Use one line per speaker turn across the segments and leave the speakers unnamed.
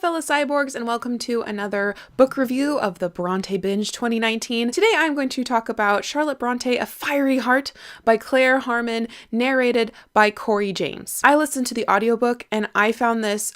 fellow cyborgs, and welcome to another book review of the Brontë Binge 2019. Today I'm going to talk about Charlotte Brontë, A Fiery Heart by Claire Harmon, narrated by Corey James. I listened to the audiobook and I found this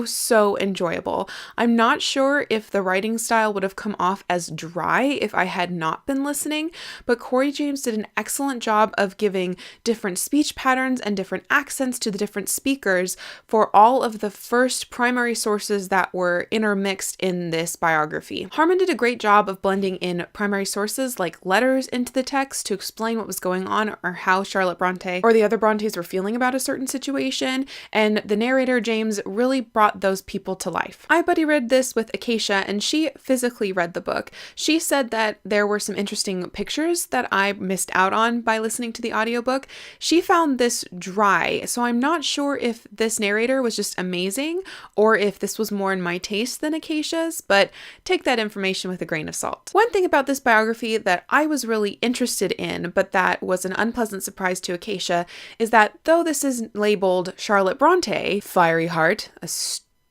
so enjoyable. I'm not sure if the writing style would have come off as dry if I had not been listening, but Corey James did an excellent job of giving different speech patterns and different accents to the different speakers for all of the first primary sources that were intermixed in this biography. Harmon did a great job of blending in primary sources like letters into the text to explain what was going on or how Charlotte Brontë or the other Brontës were feeling about a certain situation, and the narrator James really brought those people to life. I buddy read this with Acacia and she physically read the book. She said that there were some interesting pictures that I missed out on by listening to the audiobook. She found this dry, so I'm not sure if this narrator was just amazing or if this was more in my taste than Acacia's, but take that information with a grain of salt. One thing about this biography that I was really interested in, but that was an unpleasant surprise to Acacia, is that though this is labeled Charlotte Brontë, Fiery Heart,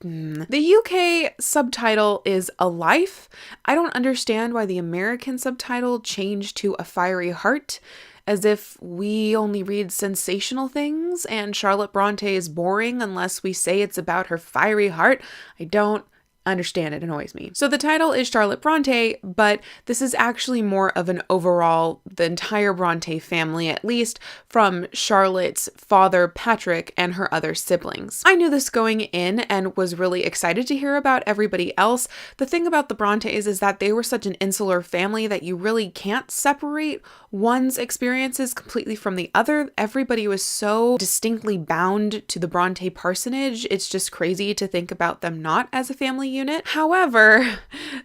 the UK subtitle is A Life. I don't understand why the American subtitle changed to A Fiery Heart, as if we only read sensational things and Charlotte Brontë is boring unless we say it's about her fiery heart. I don't understand. It annoys me. So the title is Charlotte Brontë, but this is actually more of an overall, the entire Brontë family, at least from Charlotte's father, Patrick, and her other siblings. I knew this going in and was really excited to hear about everybody else. The thing about the Brontës is that they were such an insular family that you really can't separate one's experiences completely from the other. Everybody was so distinctly bound to the Brontë parsonage. It's just crazy to think about them not as a family unit. However,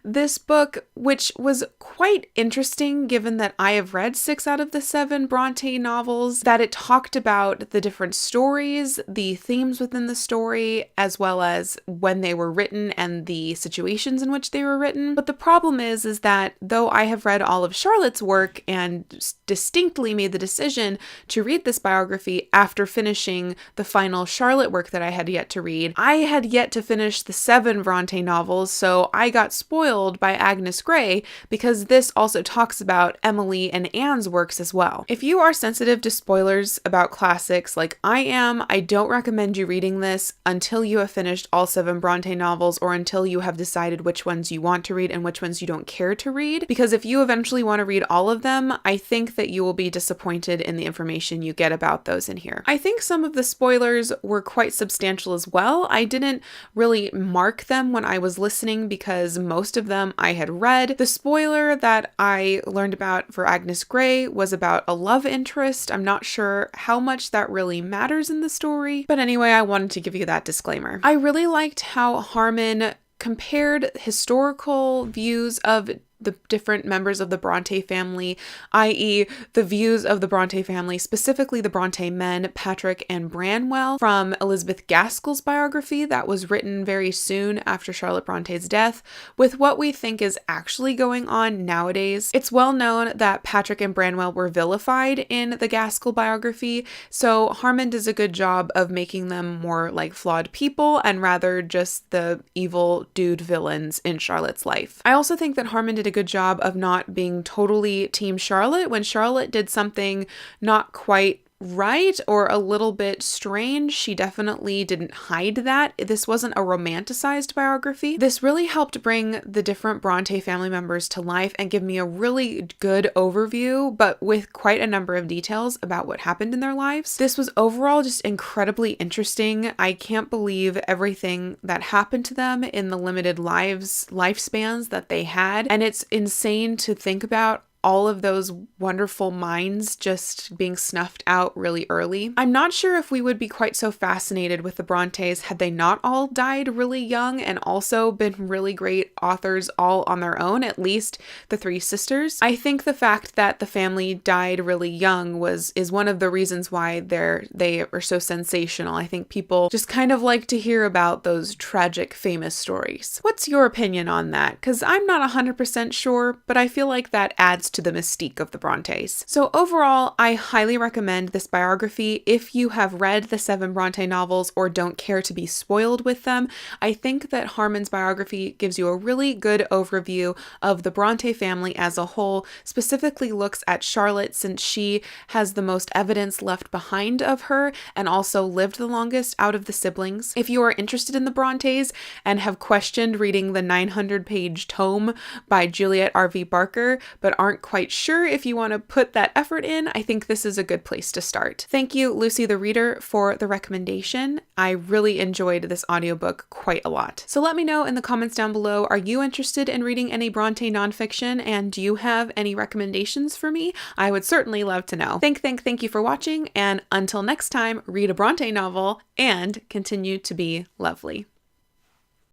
this book, which was quite interesting given that I have read 6 out of the 7 Brontë novels, that it talked about the different stories, the themes within the story, as well as when they were written and the situations in which they were written. But the problem is that though I have read all of Charlotte's work and distinctly made the decision to read this biography after finishing the final Charlotte work that I had yet to read, I had yet to finish the 7 Brontë novels, so I got spoiled by Agnes Grey because this also talks about Emily and Anne's works as well. If you are sensitive to spoilers about classics like I am, I don't recommend you reading this until you have finished all 7 Brontë novels or until you have decided which ones you want to read and which ones you don't care to read, because if you eventually want to read all of them, I think that you will be disappointed in the information you get about those in here. I think some of the spoilers were quite substantial as well. I didn't really mark them when I was listening because most of them I had read. The spoiler that I learned about for Agnes Grey was about a love interest. I'm not sure how much that really matters in the story, but anyway, I wanted to give you that disclaimer. I really liked how Harmon compared historical views of the different members of the Brontë family, i.e. the views of the Brontë family, specifically the Brontë men, Patrick and Branwell, from Elizabeth Gaskell's biography that was written very soon after Charlotte Bronté's death, with what we think is actually going on nowadays. It's well known that Patrick and Branwell were vilified in the Gaskell biography, so Harmon does a good job of making them more like flawed people and rather just the evil dude villains in Charlotte's life. I also think that Harmon did a good job of not being totally Team Charlotte when Charlotte did something not quite right or a little bit strange. She definitely didn't hide that. This wasn't a romanticized biography. This really helped bring the different Brontë family members to life and give me a really good overview, but with quite a number of details about what happened in their lives. This was overall just incredibly interesting. I can't believe everything that happened to them in the limited lifespans that they had, and it's insane to think about all of those wonderful minds just being snuffed out really early. I'm not sure if we would be quite so fascinated with the Brontës had they not all died really young and also been really great authors all on their own, at least the 3 sisters. I think the fact that the family died really young is one of the reasons why they are so sensational. I think people just kind of like to hear about those tragic, famous stories. What's your opinion on that? Because I'm not 100% sure, but I feel like that adds adds to the mystique of the Brontes. So overall, I highly recommend this biography if you have read the 7 Bronte novels or don't care to be spoiled with them. I think that Harmon's biography gives you a really good overview of the Bronte family as a whole, specifically looks at Charlotte since she has the most evidence left behind of her and also lived the longest out of the siblings. If you are interested in the Brontes and have questioned reading the 900-page tome by Juliet R.V. Barker, but aren't quite sure if you want to put that effort in, I think this is a good place to start. Thank you, Lucy the Reader, for the recommendation. I really enjoyed this audiobook quite a lot. So let me know in the comments down below, are you interested in reading any Bronte nonfiction, and do you have any recommendations for me? I would certainly love to know. Thank you for watching, and until next time, read a Bronte novel and continue to be lovely.